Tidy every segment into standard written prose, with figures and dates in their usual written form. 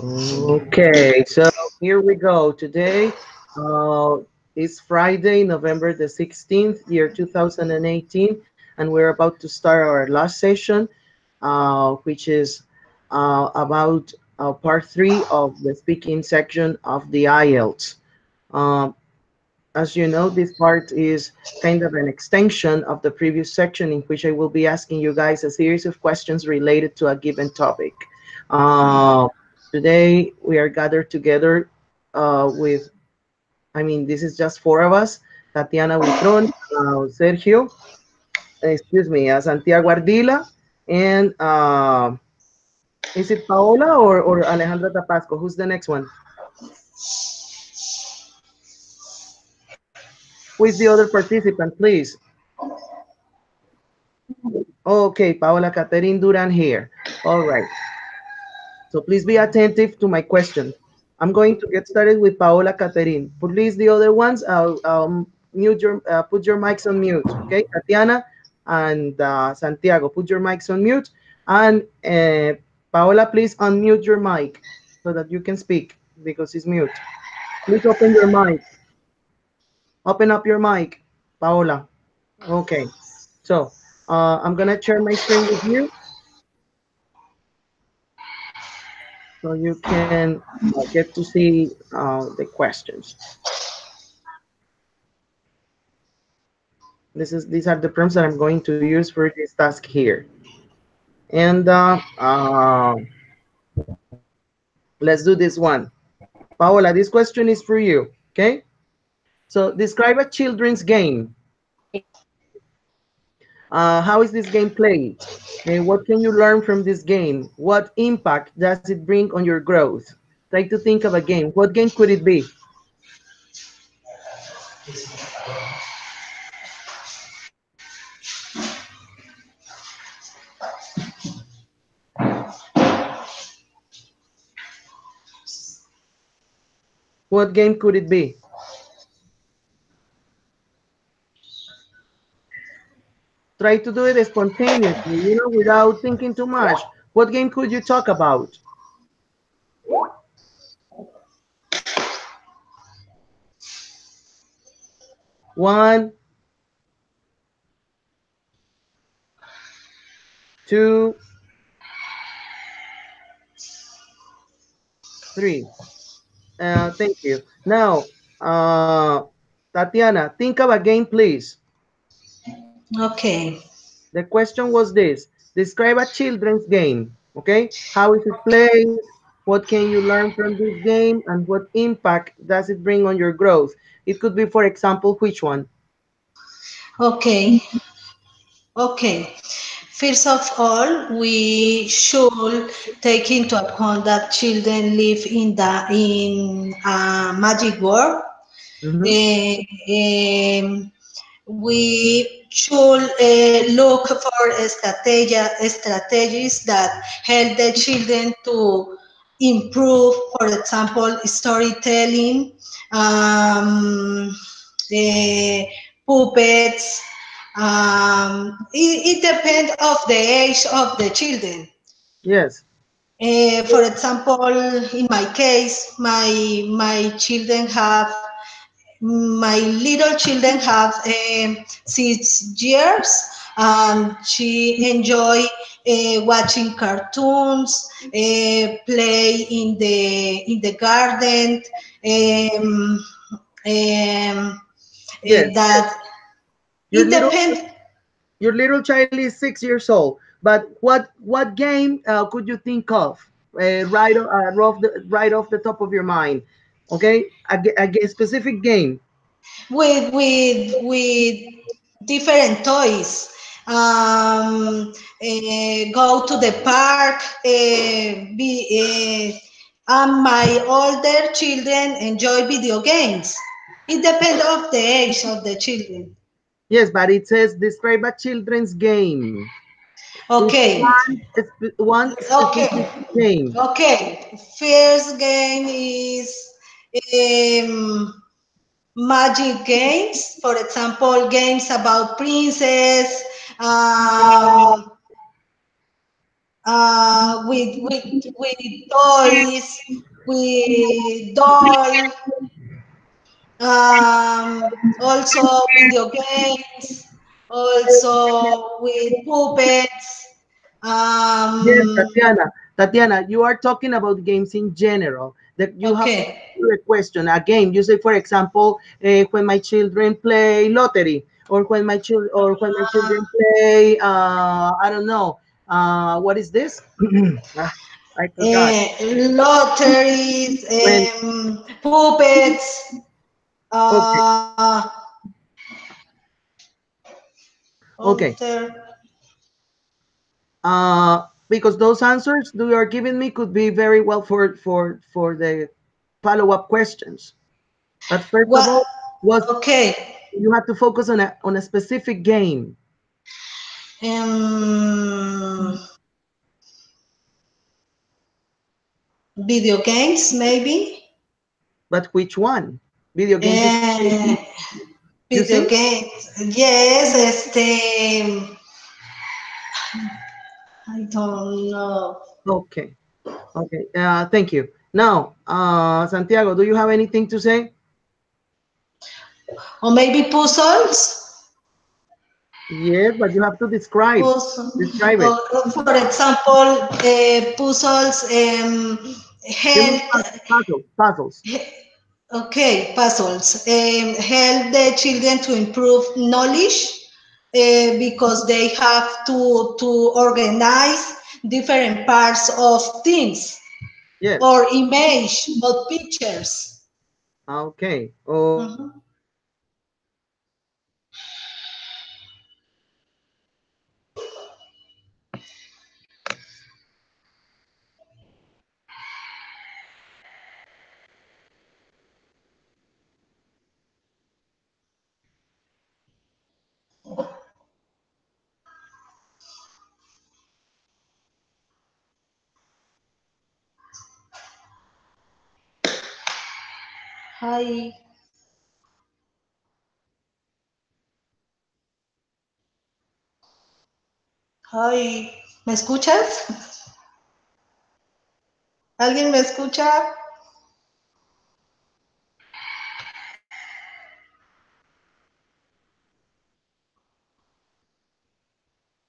Okay, so here we go. Today is Friday, November the 16th, year 2018, and we're about to start our last session, which is about part three of the speaking section of the IELTS. Um, as you know, this part is kind of an extension of the previous section in which I will be asking you guys a series of questions related to a given topic. Uh, Today, we are gathered together with, I mean, this is just four of us, Tatiana Buitron, Sergio, excuse me, Santiago Ardila, and is it Paola or Alejandra Tapasco? Who's the next one? Who is the other participant, please? Okay, Paola Catherine Duran here. All right. So please be attentive to my question. I'm going to get started with Paola Catherine. Please, the other ones, mute your, put your mics on mute. Okay, Tatiana and Santiago, put your mics on mute. And Paola, please unmute your mic so that you can speak because it's mute. Please open your mic. Open up your mic, Paola. Okay. So I'm gonna share my screen with you so you can get to see the questions. These are the prompts that I'm going to use for this task here. And let's do this one. Paola, this question is for you, okay? So describe a children's game. How is this game played? And what can you learn from this game? What impact does it bring on your growth? Try to think of a game. What game could it be? What game could it be? Try to do it spontaneously, you know, without thinking too much. What game could you talk about? One, two, three. Thank you. Now, Tatiana, think of a game, please. Okay. The question was this: describe a children's game. Okay, how is it played? What can you learn from this game, and what impact does it bring on your growth? It could be, for example, which one? Okay. Okay. First of all, we should take into account that children live in a magic world. Mm-hmm. Eh, um, we should look for strategies that help the children to improve, for example, storytelling, um, puppets. It depends of the age of the children. Yes. For example, in my case, my children have my little children have 6 years, and she enjoy watching cartoons, play in the garden. Um, um, Yes. that Your it little depends. your little child is 6 years old. But what game could you think of right off the top of your mind? Okay, a specific game. With different toys. Go to the park. And my older children enjoy video games. It depends of the age of the children. Yes, but it says describe a children's game. It's Okay, one specific okay, game. okay. First game is um, magic games, for example, games about princess, um, with toys, with doll, also video games, also with puppets. Yes, Um, Tatiana. Tatiana, you are talking about games in general. That you have to okay. answer a question, a game. You say, for example, when my children play lottery, or when my children play, I don't know, what is this? Ah, I forgot. Lotteries, When puppets, okay, okay. alter. Because those answers you are giving me could be very well for the follow-up questions. But first of What? all, was Okay. you have to focus on a specific game. Um, Video games, maybe. But which one? Video games is Eh, you Video see? games. Yes, I don't know. Okay. Okay. Thank you. Now, Santiago, do you have anything to say? Or maybe puzzles. Yes, but you have to describe. Puzzle. Describe it. For example, puzzles, You mean health. puzzles? Puzzles. Okay, puzzles. Help the children to improve knowledge because they have to organize different parts of things Yes. or image or pictures. Okay. Oh, Mhm. Hi, hi. ¿Me escuchas? ¿Alguien me escucha?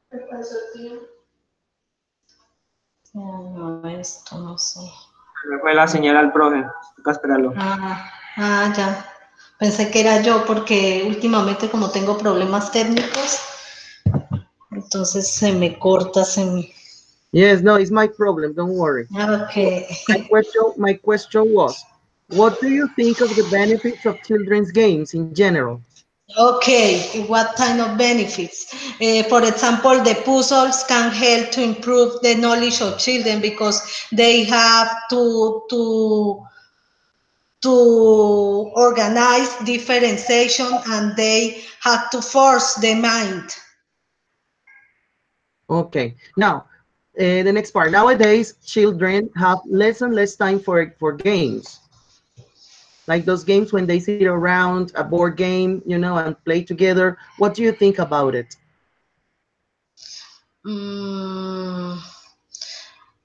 ¿Qué pasó, tío? No, esto no sé. Se me fue la señal al profe. Toca esperarlo. Ya. Pensé que era yo porque últimamente como tengo problemas técnicos, entonces se me corta, yes. No, it's my problem. Don't worry. So Okay. my question was, what do you think of the benefits of children's games in general? Okay, what kind of benefits? For example, the puzzles can help to improve the knowledge of children because they have to organize differentiation and they have to force the mind. Okay. Now, the next part. Nowadays, children have less and less time for games. Like those games when they sit around a board game, and play together. What do you think about it? Mm,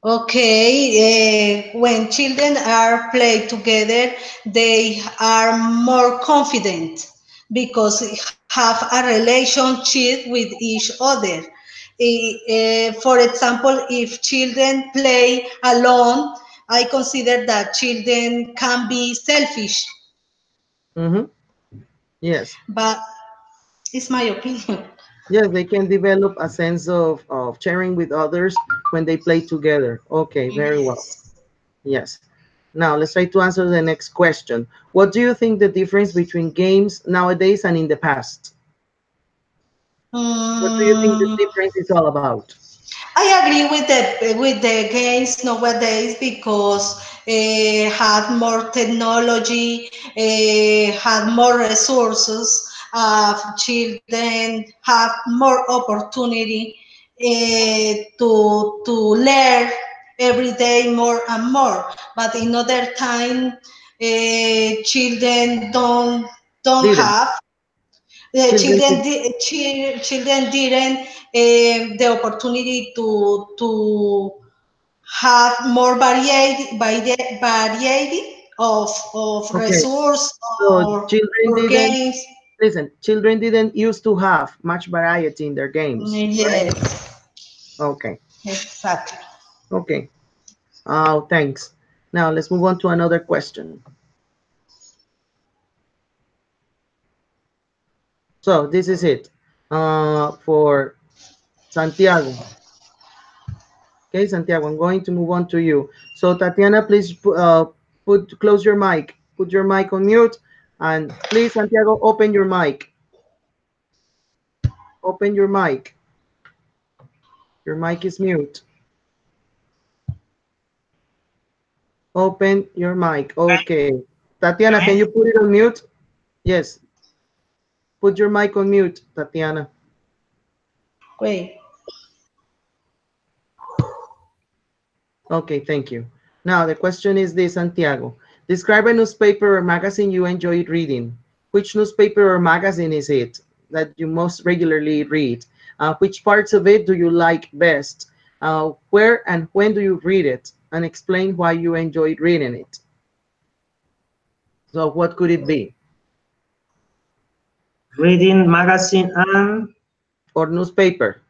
okay, when children are play together, they are more confident because they have a relationship with each other. For example, if children play alone, I consider that children can be selfish, Mm-hmm. Yes. but it's my opinion. Yes, they can develop a sense of sharing with others when they play together. Okay, very well. Yes. Yes. Now, let's try to answer the next question. What do you think the difference between games nowadays and in the past? What do you think the Mm, difference is all about? I agree with the games nowadays because have more technology, have more resources. Children have more opportunity to learn every day more and more. But in other time, children don't Didn't. have. Children did. Children didn't. the opportunity to have more variety of Okay. resource So children games. listen, children didn't used to have much variety in their games. Yes. Right? Okay. Exactly. Okay. Thanks. Now let's move on to another question. So this is it for Santiago. Okay, Santiago, I'm going to move on to you. So Tatiana, please close your mic. Put your mic on mute. And please, Santiago, open your mic. Open your mic. Your mic is mute. Open your mic. Okay. Tatiana, can you put it on mute? Yes. Put your mic on mute, Tatiana. Wait. Okay, thank you. Now, the question is this, Santiago. Describe a newspaper or magazine you enjoyed reading. Which newspaper or magazine is it that you most regularly read? Which parts of it do you like best? Where and when do you read it? And explain why you enjoyed reading it. So what could it be? Reading magazine and Or newspaper.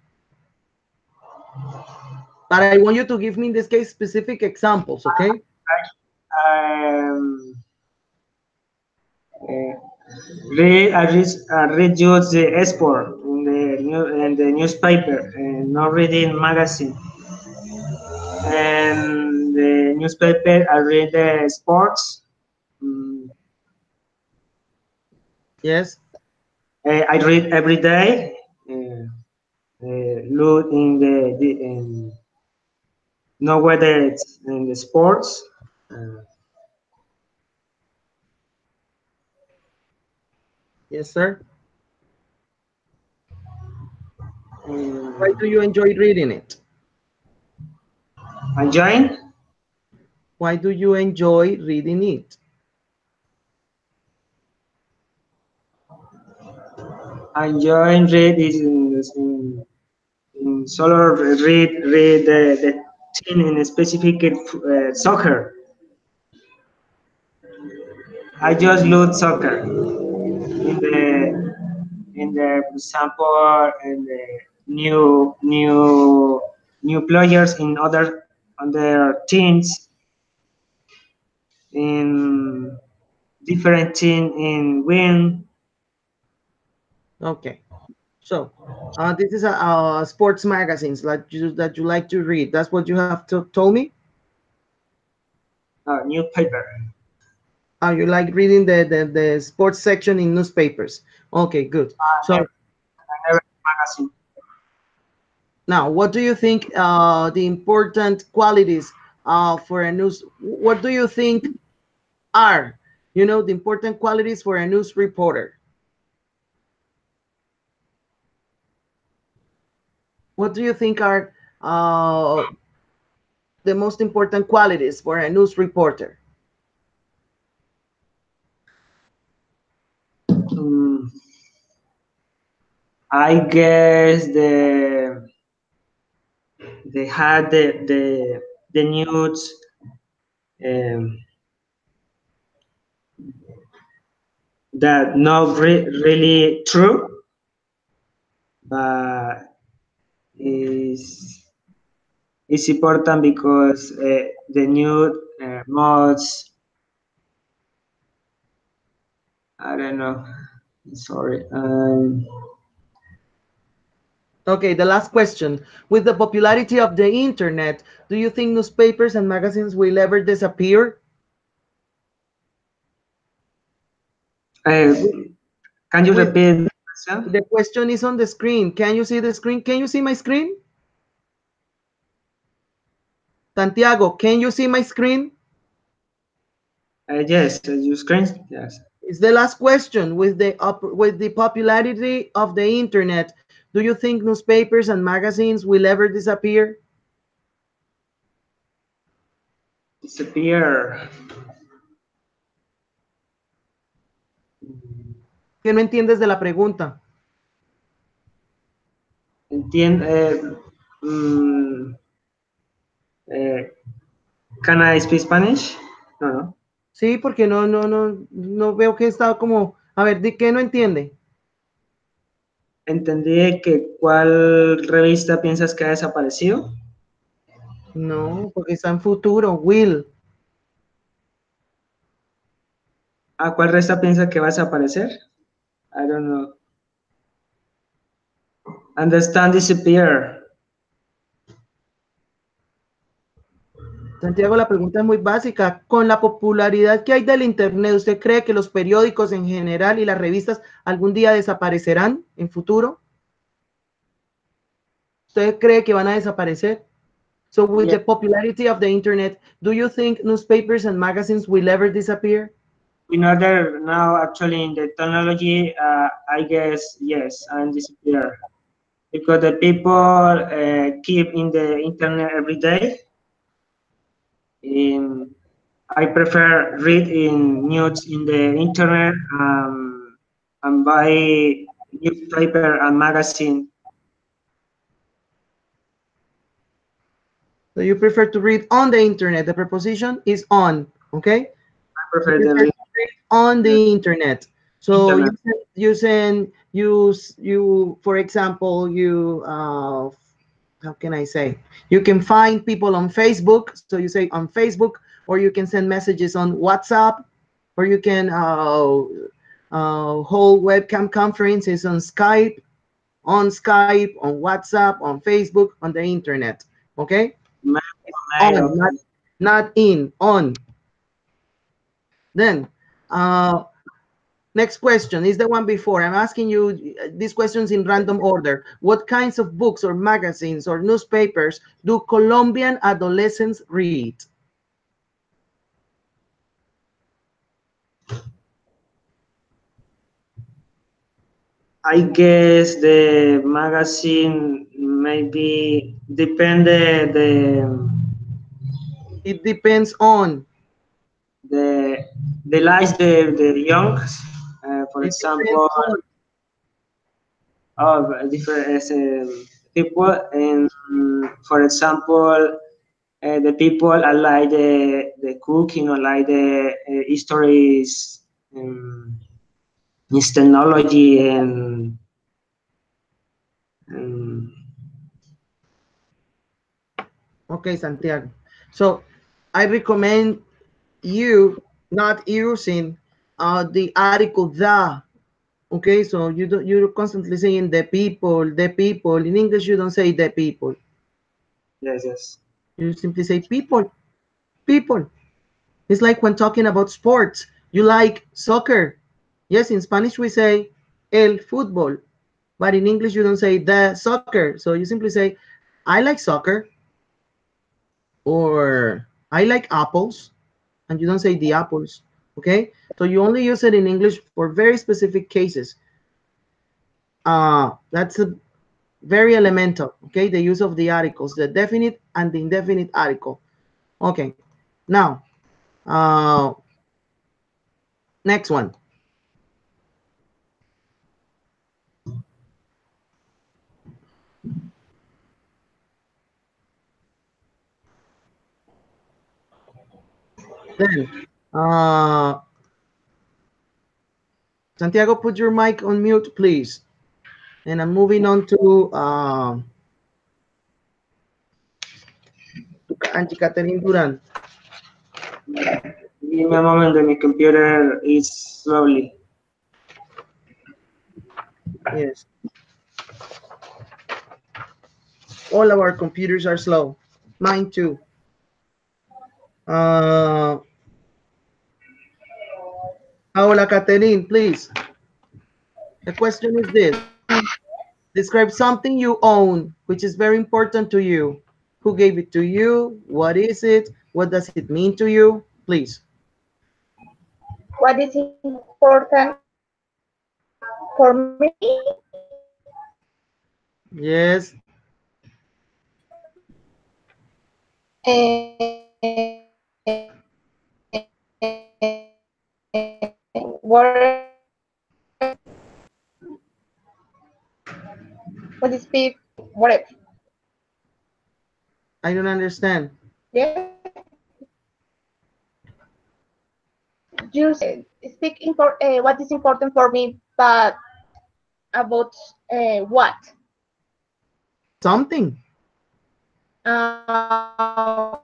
But I want you to give me, in this case, specific examples, okay? read just the sport in the newspaper and not reading magazine. And the newspaper, I read the sports. Yes. I read every day. Look in know whether it's in the sports. Yes, sir. Why do you enjoy reading it? Enjoying? Why do you enjoy reading it? Enjoying read is in solo read the team in a specific soccer. I just love soccer in the for example in the new players in other teams in different team in win. Okay. So this is a sports magazines that you like to read. That's what you have told me. Newspaper. You like reading the sports section in newspapers. Okay, good. So Magazine. now, what do you think the important qualities for a news? What do you think are, the important qualities for a news reporter? What do you think are the most important qualities for a news reporter? I guess they had the news that not really true, but is important because the news most I don't know. Sorry. Okay, the last question. With the popularity of the internet, do you think newspapers and magazines will ever disappear? Can you repeat the question? The question is on the screen. Can you see the screen? Can you see my screen? Santiago, can you see my screen? Yes, your screen. Yes. It's the last question. With the popularity of the internet, do you think newspapers and magazines will ever disappear? Disappear. ¿Qué no entiendes de la pregunta? entiende. Can I speak Spanish? No, no. Sí, porque no veo que está como, a ver, ¿de qué no entiende? Entendí que cuál revista piensas que ha desaparecido. No, porque está en futuro, will. ¿A cuál revista piensas que va a desaparecer? I don't know. Understand disappear. Santiago, la pregunta es muy básica. Con la popularidad que hay del Internet, ¿usted cree que los periódicos en general y las revistas algún día desaparecerán en futuro? ¿Usted cree que van a desaparecer? So with Yeah. the popularity of the Internet, do you think newspapers and magazines will ever disappear? In order now, actually, in the technology, I guess yes, and disappear because the people keep in the internet every day. I prefer read in news in the internet and buy newspaper and magazine. So you prefer to read on the Internet. The preposition is on, okay? I prefer You the prefer to read on the Internet. So internet. you for example, how can I say? You can find people on Facebook. So you say on Facebook, or you can send messages on WhatsApp, or you can hold webcam conferences on Skype, on WhatsApp, on Facebook, on the Internet. Okay, Mail, on, okay. not in, on. Then, next question is the one before. I'm asking you these questions in random order. What kinds of books or magazines or newspapers do Colombian adolescents read? I guess the magazine maybe depend It depends on. the the lives the young, for It depends example, on. of different people, and for example, the people I like the cooking or like the histories, is technology and Okay, Santiago. So I recommend you not using the article the. Okay, so you're constantly saying the people, the people. In English, you don't say the people. yes. You simply say people, people. It's like when talking about sports. You like soccer. Yes, in Spanish we say el fútbol, but in English you don't say the soccer. So you simply say I like soccer, or I like apples, and you don't say the apples. Okay, so you only use it in English for very specific cases. That's a very elemental. Okay, the use of the articles, the definite and the indefinite article. Okay, now next one. Then Santiago, put your mic on mute, please. And I'm moving on to Angie Catherine Duran. Give me a moment, my computer is slowly. Yes. All of our computers are slow. Mine too. Paola Catherine, please. The question is this. Describe something you own, which is very important to you. Who gave it to you? What is it? What does it mean to you? Please. What is important for me? Yes. What is people? whatever. I don't understand. Yeah. You said speak what is important for me, but about what? Something. Okay.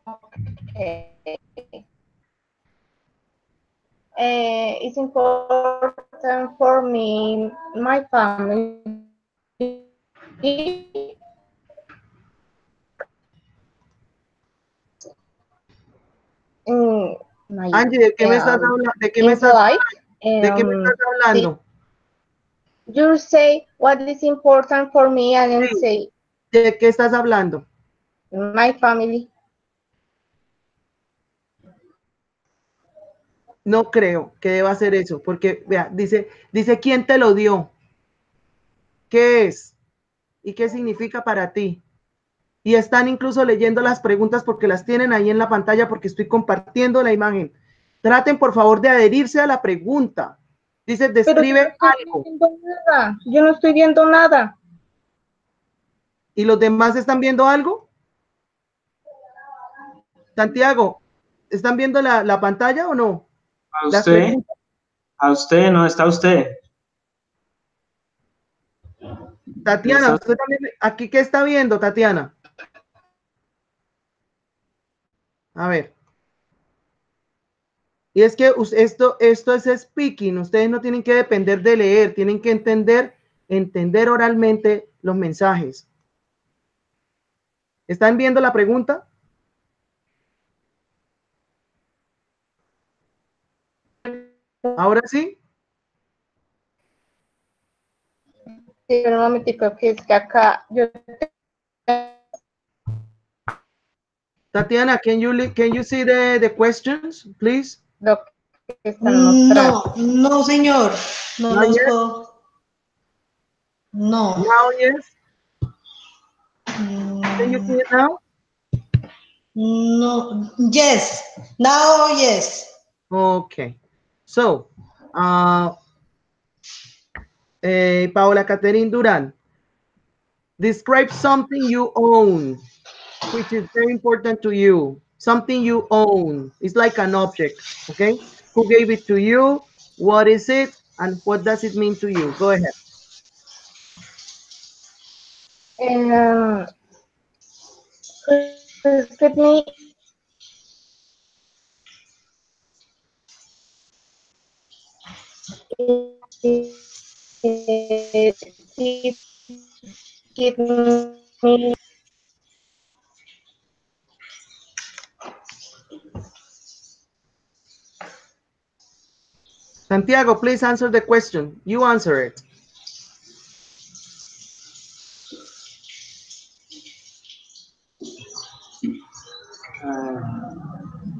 It's important for me, my family. My Angie, ¿de qué me estás hablando? ¿De qué me in the estás, life. ¿de qué me estás hablando? You say what is important for me, and then Sí. say ¿De qué estás hablando? my family. No creo que deba hacer eso, porque vea, dice quién te lo dio, qué es y qué significa para ti. Y están incluso leyendo las preguntas porque las tienen ahí en la pantalla porque estoy compartiendo la imagen. Traten por favor de adherirse a la pregunta. Dice, describe algo. Yo no estoy viendo nada. ¿Y los demás están viendo algo? Santiago, ¿están viendo la pantalla o no? ¿A Las usted? preguntas. ¿A usted? ¿No está usted? Tatiana, usted también, aquí qué está viendo, Tatiana. A ver. Y es que esto es speaking, ustedes no tienen que depender de leer, tienen que entender oralmente los mensajes. ¿Están viendo la pregunta? ¿Ahora sí? Sí, pero un momentico, que es que acá yo... Tatiana, can you see the questions, please? Lo que están mostrando. No, señor. No Not los yet? puedo. No. Now, yes. Can you see it now? No. Yes. Now, yes. Okay. So, Paola Catherine Duran, describe something you own, which is very important to you. Something you own. It's like an object, okay? Who gave it to you? What is it? And what does it mean to you? Go ahead. Excuse me. Give me Santiago, please answer the question. You answer it.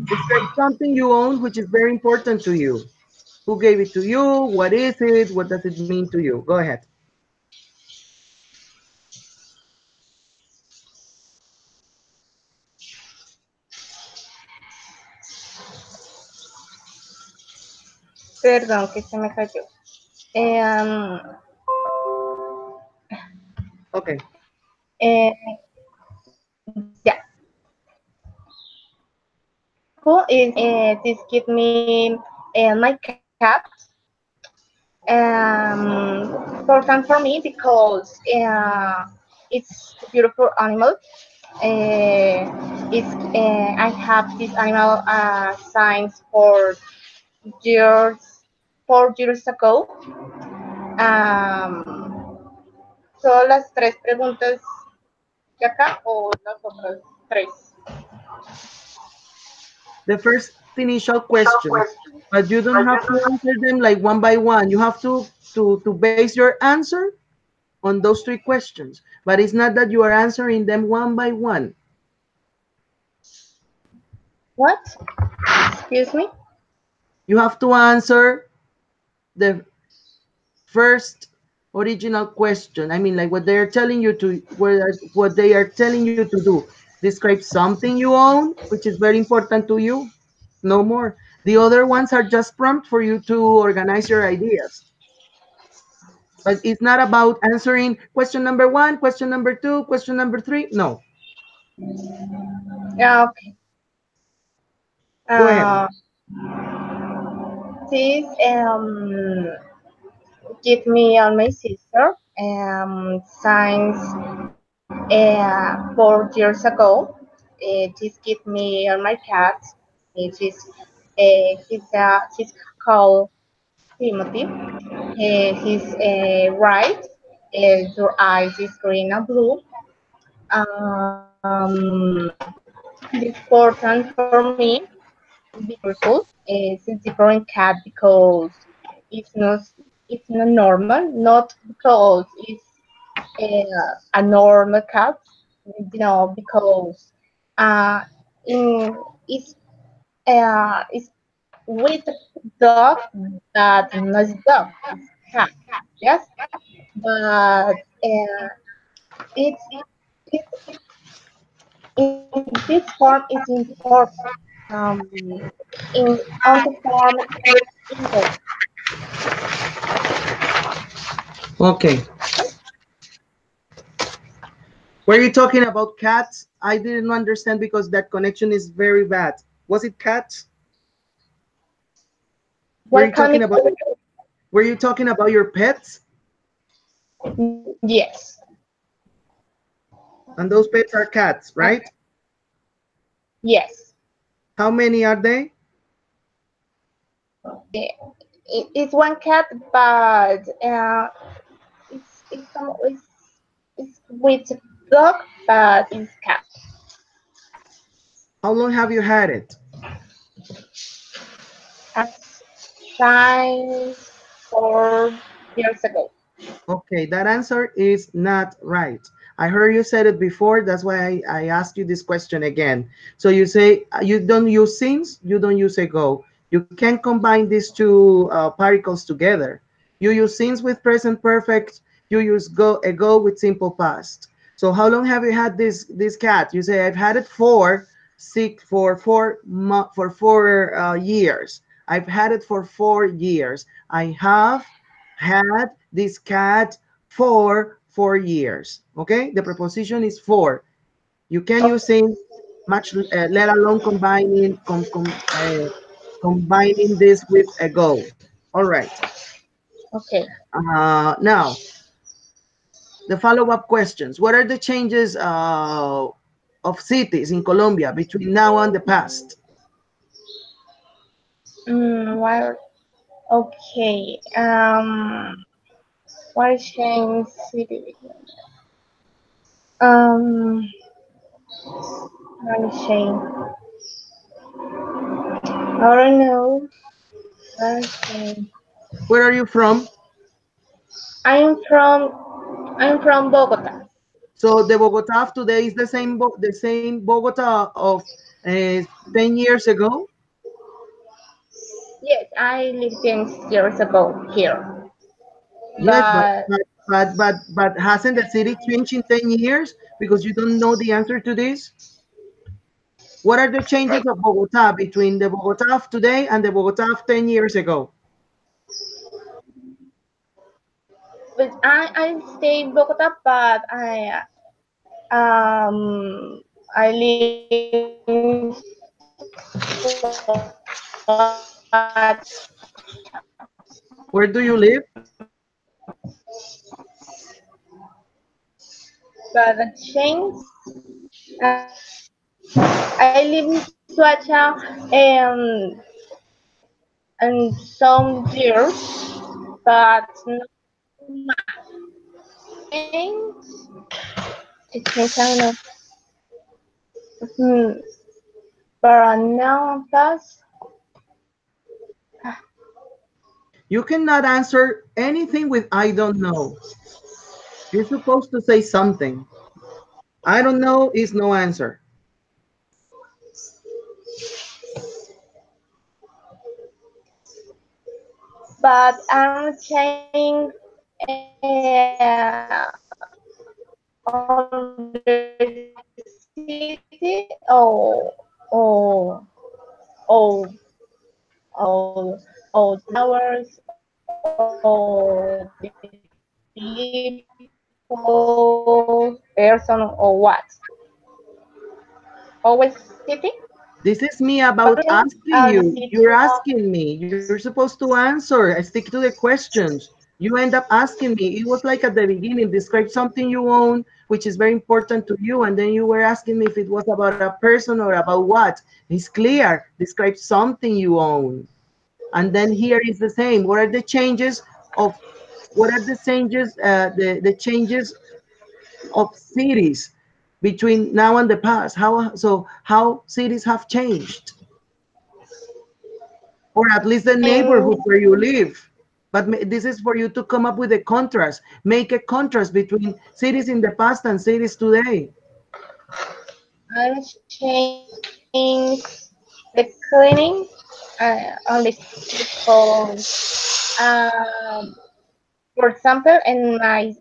Describe something you own, which is very important to you. Who gave it to you? What is it? What does it mean to you? Go ahead. Perdón, que se me cayó. Okay. Yeah. Who is this? Give me my cat. Important for me because it's a beautiful animal. I have this animal since 4 years, 4 years ago. ¿Son las tres preguntas de acá o las otras tres? The first initial question, but you don't have to answer them like one by one. You have to base your answer on those three questions, but it's not that you are answering them one by one. What? Excuse me? You have to answer the first original question. I mean, like what they are telling you to, what they are telling you to do. Describe something you own, which is very important to you. No more. The other ones are just prompt for you to organize your ideas. But it's not about answering question number 1, question number 2, question number 3. No. Yeah, okay. Go ahead. This give me on my sister since 4 years ago. This give me on my cat. He's called Timothy. He's white. Your eyes is green and blue. It's important for me beautiful. It's a different cat because it's not it's not normal, not because it's a normal cat, because uh, it's it's with dog that not dog, it's cat, yes, but it's it's in this form is important. In on the form is English. Okay. Were you talking about cats? I didn't understand because that connection is very bad. Was it cats? Were you What kind talking of about were you talking about your pets? yes, And those pets are cats, uh, right? yes. How many are they? It's one cat, but it's with dog, but it's cat. How long have you had it? As signed 4 years ago. Okay, that answer is not right. I heard you said it before. That's why I asked you this question again. So you say you don't use since, you don't use ago. You can't combine these two particles together. You use since with present perfect. You use ago with simple past. So how long have you had this cat? You say I've had it for 4 years. I've had it for 4 years. I have had this cat for 4 years. Okay, the preposition is for. You can use Okay, in much, let alone combining this with ago. All right. okay. Now the follow-up questions. What are the changes of cities in Colombia between now and the past? Well, okay. What change city? Um, what change? I don't know. What change? Where are you from? I'm from I'm from Bogota. So the Bogota of today is the same Bogota of 10 years ago. Yes, I lived 10 years ago here, Yes, but but hasn't the city changed in 10 years? Because you don't know the answer to this. What are the changes of Bogota between the Bogota of today and the Bogota of 10 years ago? I stay in Bogota, but I live Where do you live? but the change. I live in Suacha and some years, but not change. The change I don't know. Hmm. But now plus You cannot answer anything with I don't know. You're supposed to say something. I don't know is no answer. but I'm saying on the city oh oh towers or the person or what? Always sitting? This is me about Running asking the you. city You're asking me. You're supposed to answer. I stick to the questions. You end up asking me. It was like at the beginning, describe something you own, which is very important to you. And then you were asking me if it was about a person or about what. It's clear. Describe something you own. And then here is the same. What are the changes of, what are the changes, the changes of cities between now and the past? How cities have changed, or at least the and neighborhood where you live. But this is for you to come up with a contrast. Make a contrast between cities in the past and cities today. I change the cleaning on the street because, um, for example, in my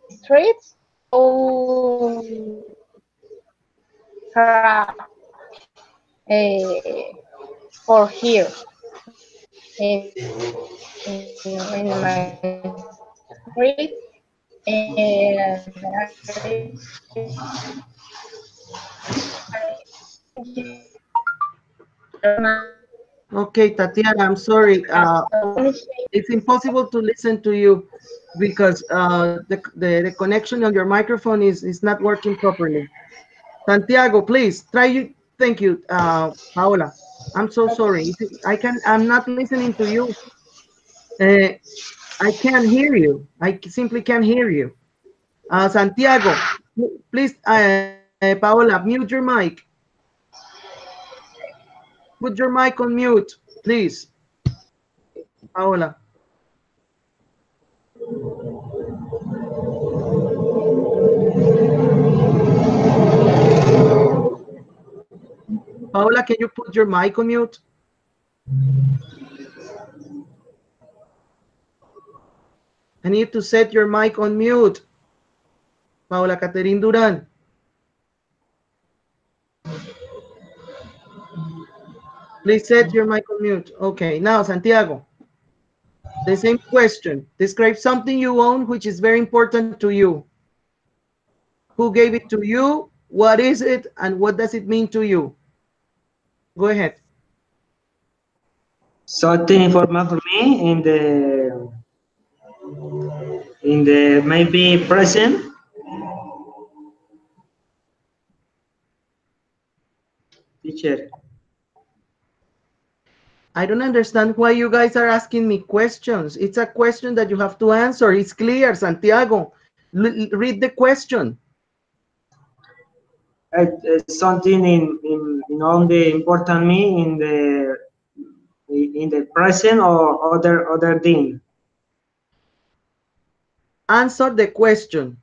streets, so crap for here in my street, and Okay, Tatiana, I'm sorry. It's impossible to listen to you because the connection on your microphone is not working properly. Santiago, please try you. Thank you, Paola. I'm so sorry. I'm not listening to you. Uh, I can't hear you. I simply can't hear you. Santiago, please, Paola, mute your mic. Put your mic on mute, please. Paola. Paola, can you put your mic on mute? I need to set your mic on mute. Paola Caterine Duran. Please set your mic on mute. Okay, now Santiago. The same question. Describe something you own which is very important to you. Who gave it to you? What is it? And what does it mean to you? Go ahead. Something important for me in the maybe present. Teacher. I don't understand why you guys are asking me questions. It's a question that you have to answer. It's clear, Santiago. Read the question. Something in on the important me in the present or other thing. Answer the question.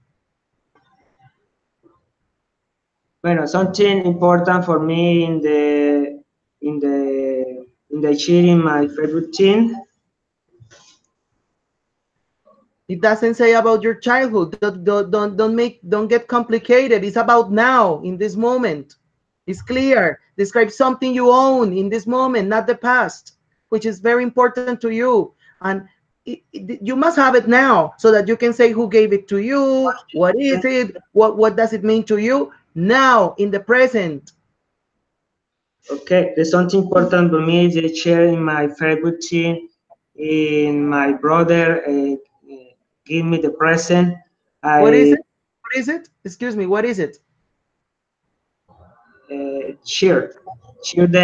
Bueno, something important for me in the sharing my favorite thing. It doesn't say about your childhood. Don't get complicated. It's about now, in this moment. It's clear. Describe something you own in this moment, not the past, which is very important to you. And you must have it now so that you can say who gave it to you, what is it, what does it mean to you now in the present. Okay, there's something important for me is the sharing my favorite thing. In my brother give me the present. What is it? What is it? Excuse me. What is it? Share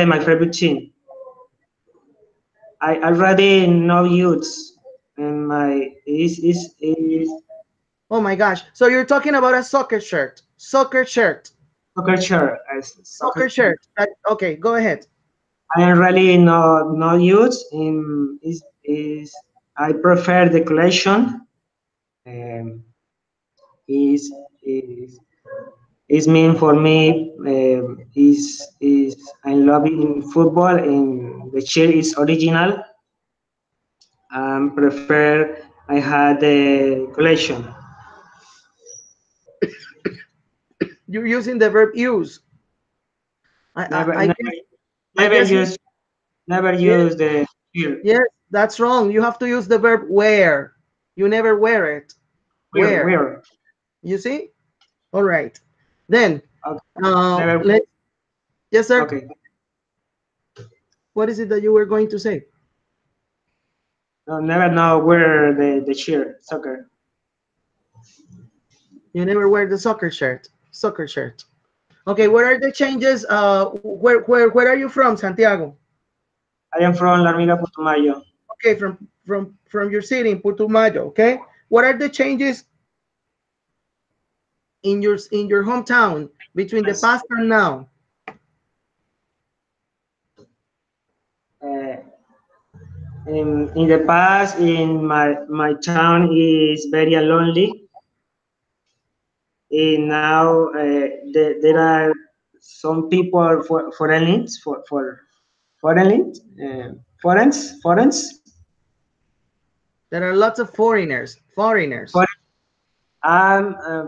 my favorite thing. I already know use and my is. Oh my gosh! So you're talking about a soccer shirt. Soccer shirt. Soccer shirt. Soccer shirt. Okay, go ahead. I really no use in is I prefer the collection. Is is mean for me is I love in football and the shirt is original. Prefer I had the collection. You're using the verb use. Never use the shirt. Yes, that's wrong. You have to use the verb wear. You never wear it. Where? You see? All right. Then, Okay. Never, let's, yes, sir. okay. What is it that you were going to say? No, never know where the cheer soccer. You never wear the soccer shirt. Soccer shirt. Okay, what are the changes? Where are you from, Santiago? I am from La Hormiga Putumayo. Okay, from your city in Putumayo. Okay, what are the changes in your hometown between the past and now? In the past, in my town is very lonely. And now there are some people foreigners foreigners foreigners. There are lots of foreigners. For,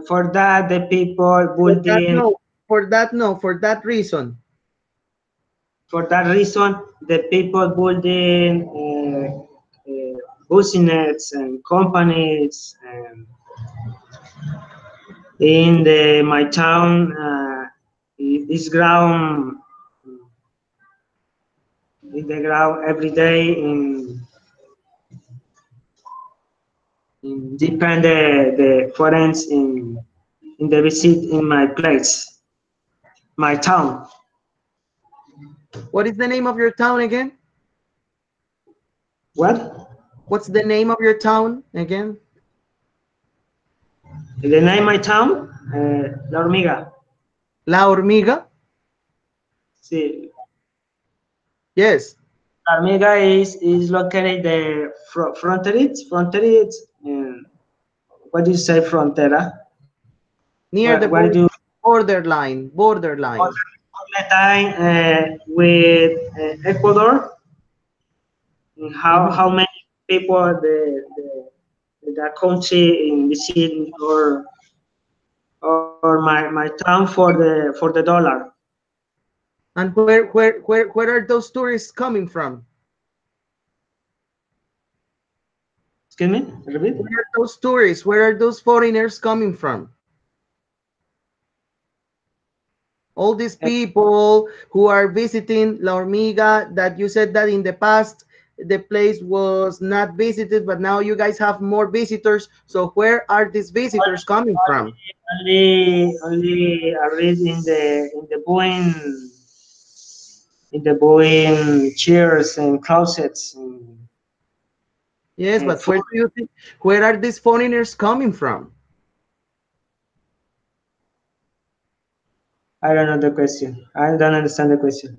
for that the people For that, building. no. For that reason. For that reason, the people building business and companies in my town is ground in the ground every day in depend the foreigners in the visit in my place, my town. What is the name of your town again? What? What's the name of your town again? The name of my town, La Hormiga. La Hormiga? Sí. Yes. La Hormiga is located the fronteriz. What do you say, frontera? Near the What do you borderline. all the time with Ecuador? How many people the country in visit or my town for the dollar? And where are those tourists coming from? Excuse me, repeat. Where are those tourists? Where are those foreigners coming from? All these people who are visiting La Hormiga, that you said that in the past the place was not visited, but now you guys have more visitors. So where are these visitors coming from? Only read in the Boeing chairs and closets. Yes, but where do you think, where are these foreigners coming from? I don't know the question. I don't understand the question.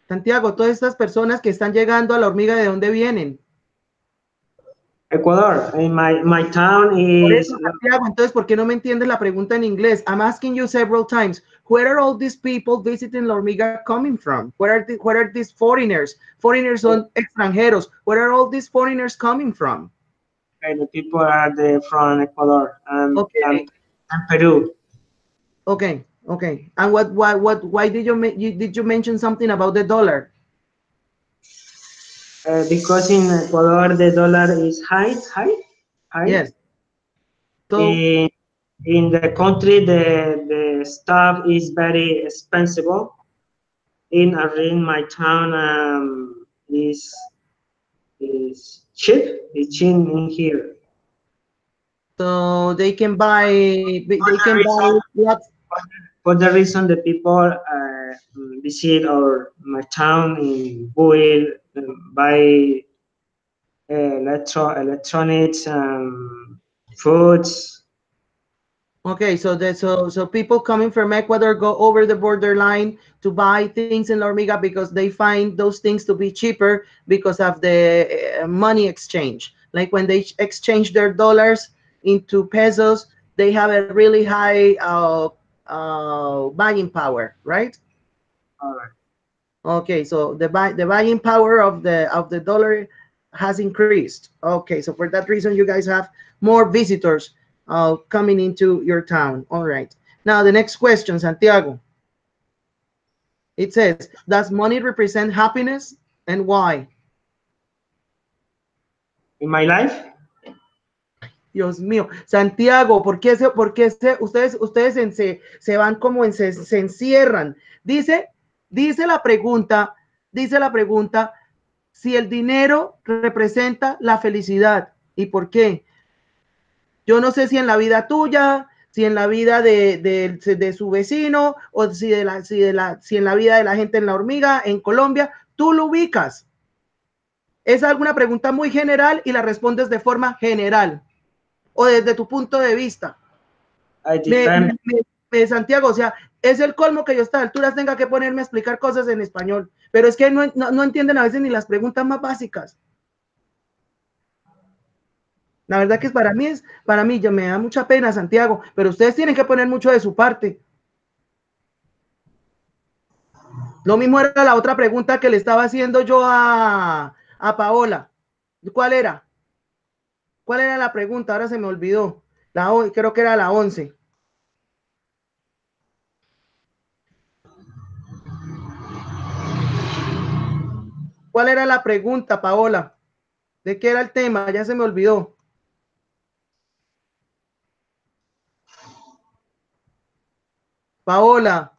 Santiago, todas estas personas que están llegando a La Hormiga, ¿de dónde vienen? Ecuador. In my town Por is. eso, Santiago, entonces, ¿por qué no me entiendes la pregunta en inglés? I'm asking you several times, where are all these people visiting La Hormiga coming from? Where are these foreigners? Foreigners son extranjeros. Where are all these foreigners coming from? Okay, the people are from Ecuador Okay. and Peru. Okay. Okay. And why did you mention something about the dollar? Because in Ecuador the dollar is high. Yes. So in the country the stuff is very expensive. In my town is cheap. It's cheap in here. so they can buy lots. For the reason the people visit my town in Buil, buy electronics, foods. Okay, so people coming from Ecuador go over the borderline to buy things in La Hormiga because they find those things to be cheaper because of the money exchange. Like when they exchange their dollars into pesos, they have a really high buying power, right? All right. Okay, so the buying power of the dollar has increased. Okay, so for that reason, you guys have more visitors coming into your town. All right. Now the next question, Santiago. It says, does money represent happiness and why? In my life? Dios mío. Santiago, ¿por qué ustedes se van como se encierran? Dice la pregunta, si el dinero representa la felicidad. ¿Y por qué? Yo no sé si en la vida tuya, si en la vida de su vecino, o si en la vida de la gente en La Hormiga, en Colombia, tú lo ubicas. Es alguna pregunta muy general y la respondes de forma general o desde tu punto de vista. Santiago, o sea, es el colmo que yo a estas alturas tenga que ponerme a explicar cosas en español, pero es que no entienden a veces ni las preguntas más básicas. La verdad que para mí me da mucha pena, Santiago, pero ustedes tienen que poner mucho de su parte. Lo mismo era la otra pregunta que le estaba haciendo yo a Paola. ¿Cuál era? ¿Cuál era la pregunta? Ahora se me olvidó. Creo que era la 11. ¿Cuál era la pregunta, Paola? ¿De qué era el tema? Ya se me olvidó. Paola.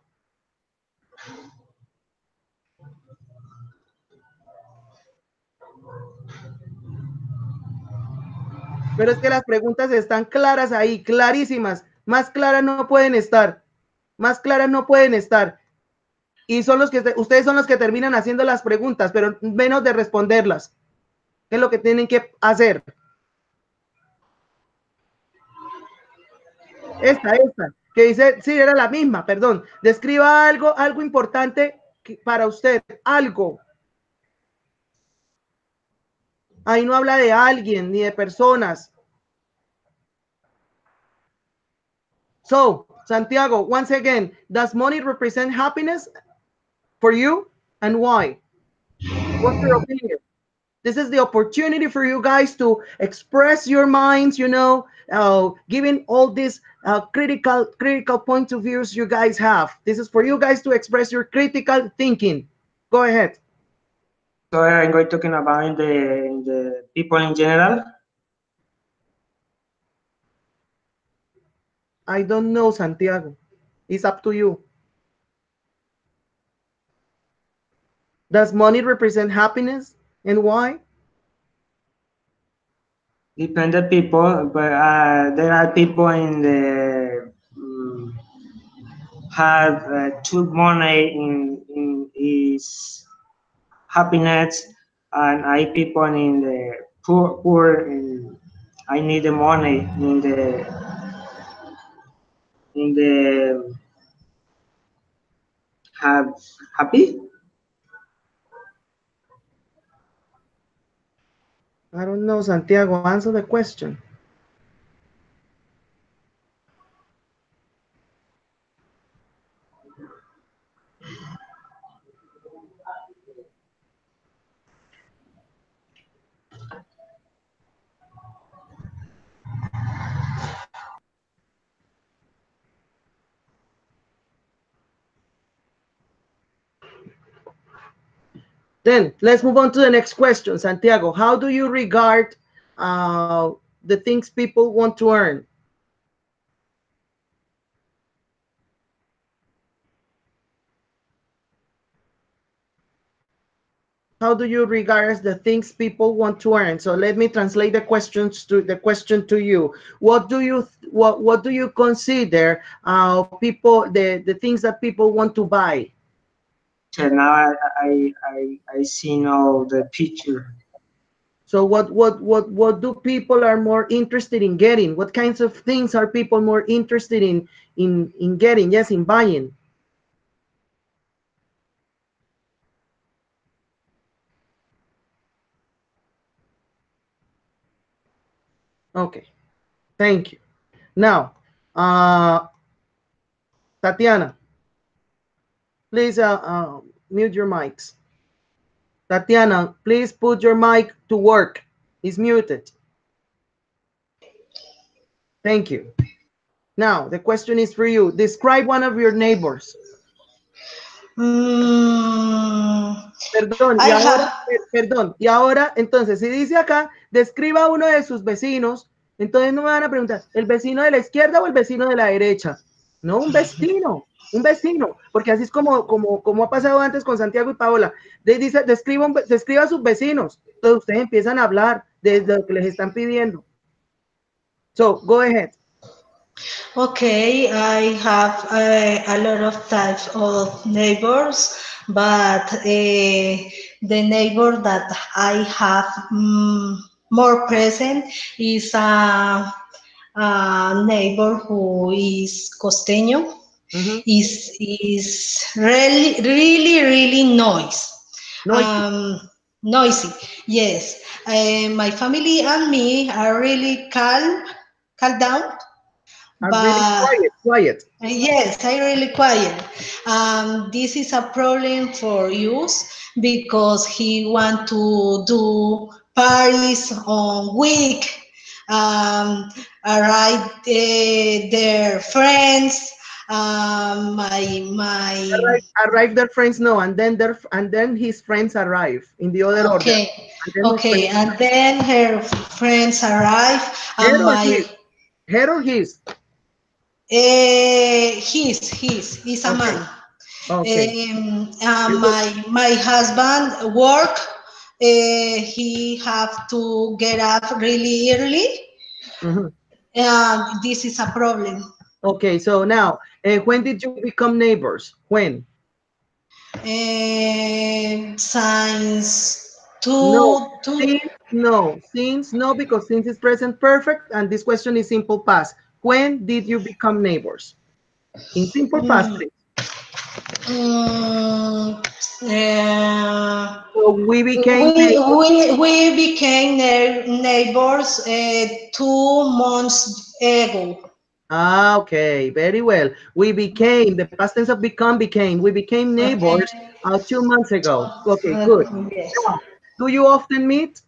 Pero es que las preguntas están claras ahí, clarísimas. Más claras no pueden estar. Más claras no pueden estar. Y son ustedes son los que terminan haciendo las preguntas, pero menos de responderlas. ¿Qué es lo que tienen que hacer? Esta, que dice, sí, era la misma, perdón. Describa algo importante para usted, algo. Ahí no habla de alguien ni de personas. So, Santiago, once again, does money represent happiness for you, and why? What's your opinion? This is the opportunity for you guys to express your minds, giving all these critical points of views you guys have. This is for you guys to express your critical thinking. Go ahead. So I'm going talking about the people in general. I don't know, Santiago. It's up to you. Does money represent happiness, and why? Depend on people, but there are people in the have too money in is happiness, and I people in the poor in, I need the money in the have happy. I don't know, Santiago. Answer the question. Then let's move on to the next question, Santiago. How do you regard the things people want to earn? How do you regard the things people want to earn? So let me translate the question to you. What do you consider people the things that people want to buy? So now I see now the picture. So what do people are more interested in getting? What kinds of things are people more interested in getting? Yes, in buying. Okay, thank you. Now, Tatiana, please mute your mics. Tatiana, please put your mic to work. It's muted. Thank you. Now, the question is for you. Describe one of your neighbors. Perdón, y ahora, entonces, si dice acá, describa uno de sus vecinos, Entonces no me van a preguntar, ¿el vecino de la izquierda o el vecino de la derecha? No, un vecino, porque así es como ha pasado antes con Santiago y Paola. Dice, describa a sus vecinos. Entonces ustedes empiezan a hablar de lo que les están pidiendo. So, go ahead. Okay, I have a lot of types of neighbors, but the neighbor that I have more present is a neighbor who is costeño. Is really noisy. Yes, my family and me are really calm down. Are really quiet. Yes, I really quiet. This is a problem for youth because he want to do parties on week, arrive their friends. Arrive their friends, no, and then his friends arrive in the other order. And then her friends arrive. Her or his? He's a man. Okay. My husband work. He have to get up really early. This is a problem. Okay, so now, when did you become neighbors? When? Since no, because since is present perfect, and this question is simple past. When did you become neighbors? In simple past, please. So we became neighbors 2 months ago. Okay, very well. We became, the past tense of become, became. We became neighbors 2 months ago. Okay, good. Yes. Now, do you often meet?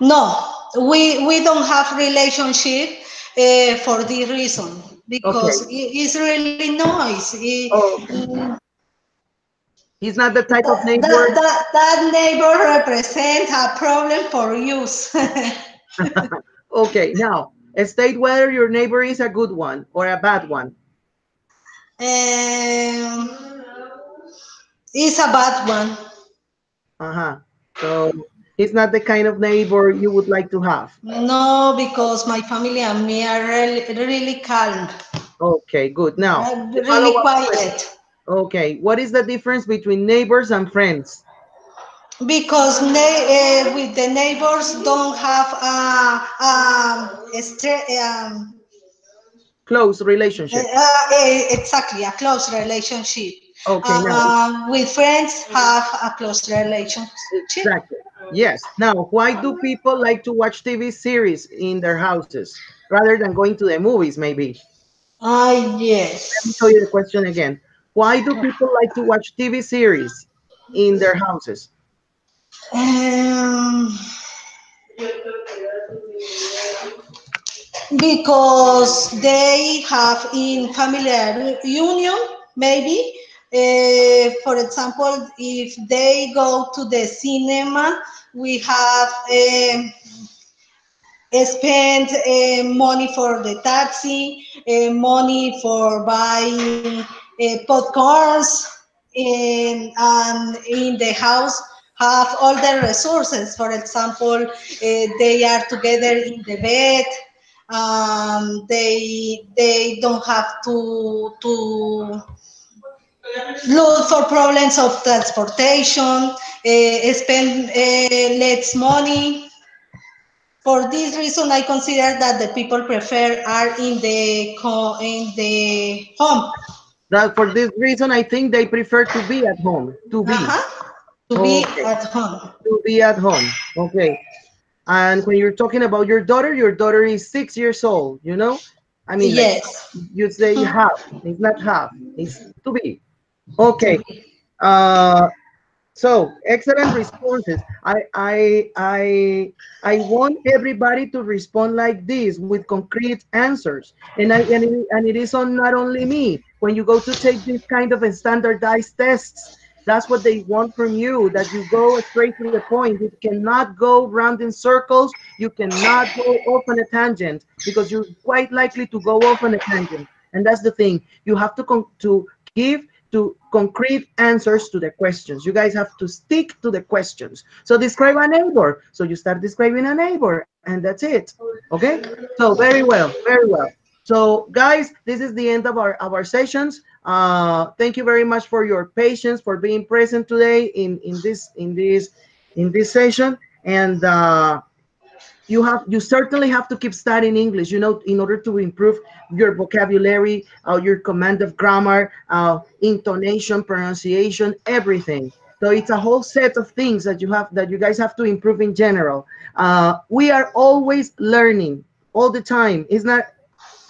No, we don't have relationship for this reason because it's really noise. He's not the type of neighbor. That neighbor represents a problem for you. Okay, now state whether your neighbor is a good one or a bad one. It's a bad one. So he's not the kind of neighbor you would like to have. No, because my family and me are really calm. Okay, good. Now, really quiet. Okay, what is the difference between neighbors and friends? Because with the neighbors don't have close relationship. Exactly, a close relationship. Okay, with friends have a close relationship. Exactly. Yes. Now, why do people like to watch TV series in their houses rather than going to the movies, maybe? Yes. Let me tell you the question again. Why do people like to watch TV series in their houses? Because they have in family reunion, maybe. For example, if they go to the cinema, we have spend money for the taxi, money for buying popcorns, and in the house have all the resources. For example, they are together in the bed. They don't have to look for problems of transportation, spend less money. For this reason, I consider that the people prefer are in the home. That for this reason, I think they prefer to be at home. To be at home. To be at home. Okay. And when you're talking about your daughter is 6 years old, you know? I mean, yes. Like, you say half. It's not half. It's to be. Okay. So excellent responses. I want everybody to respond like this with concrete answers. And it is on not only me. When you go to take this kind of standardized tests, That's what they want from you, that you go straight to the point. You cannot go round in circles. You cannot go off on a tangent, because you're quite likely to go off on a tangent. And that's the thing. You have to give to concrete answers to the questions. You guys have to stick to the questions. So describe a neighbor. So you start describing a neighbor, and that's it. Okay? So very well, very well. So guys, this is the end of our sessions. Thank you very much for your patience, for being present today in this session. And you certainly have to keep studying English, you know, in order to improve your vocabulary, your command of grammar, intonation, pronunciation, everything. So it's a whole set of things that you guys have to improve in general. We are always learning all the time. It's not,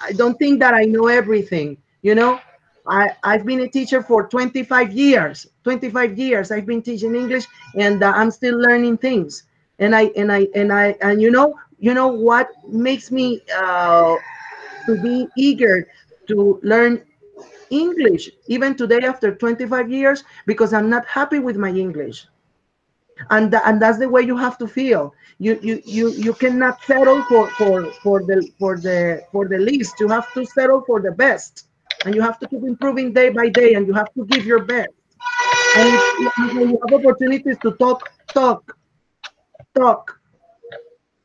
I don't think that I know everything, you know. I've been a teacher for 25 years. 25 years I've been teaching English, and I'm still learning things. And you know what makes me to be eager to learn English even today after 25 years, because I'm not happy with my English. And that's the way you have to feel. You cannot settle for the least. You have to settle for the best, and you have to keep improving day by day, and you have to give your best. And when you have opportunities to talk.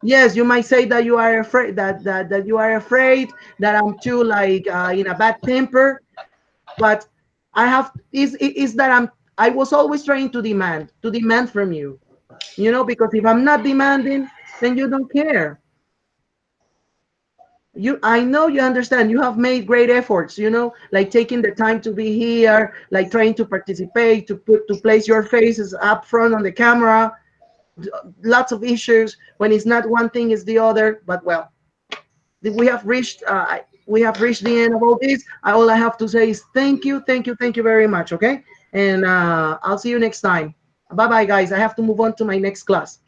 Yes, you might say that you are afraid, that you are afraid that I'm too like in a bad temper, but I have is that I was always trying to demand from you, you know, because if I'm not demanding, then you don't care. I know you understand. You have made great efforts, you know, like taking the time to be here, like trying to participate, to place your faces up front on the camera. Lots of issues. When it's not one thing, it's the other. But well, we have reached the end of all this. All I have to say is thank you very much. Okay, and I'll see you next time. Bye bye, guys. I have to move on to my next class.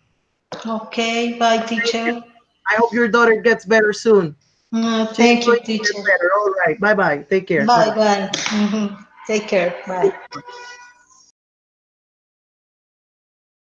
Okay, bye, teacher. I hope your daughter gets better soon. Thank you, teacher. Better. All right. Bye bye. Take care. Bye bye. Take care. Bye.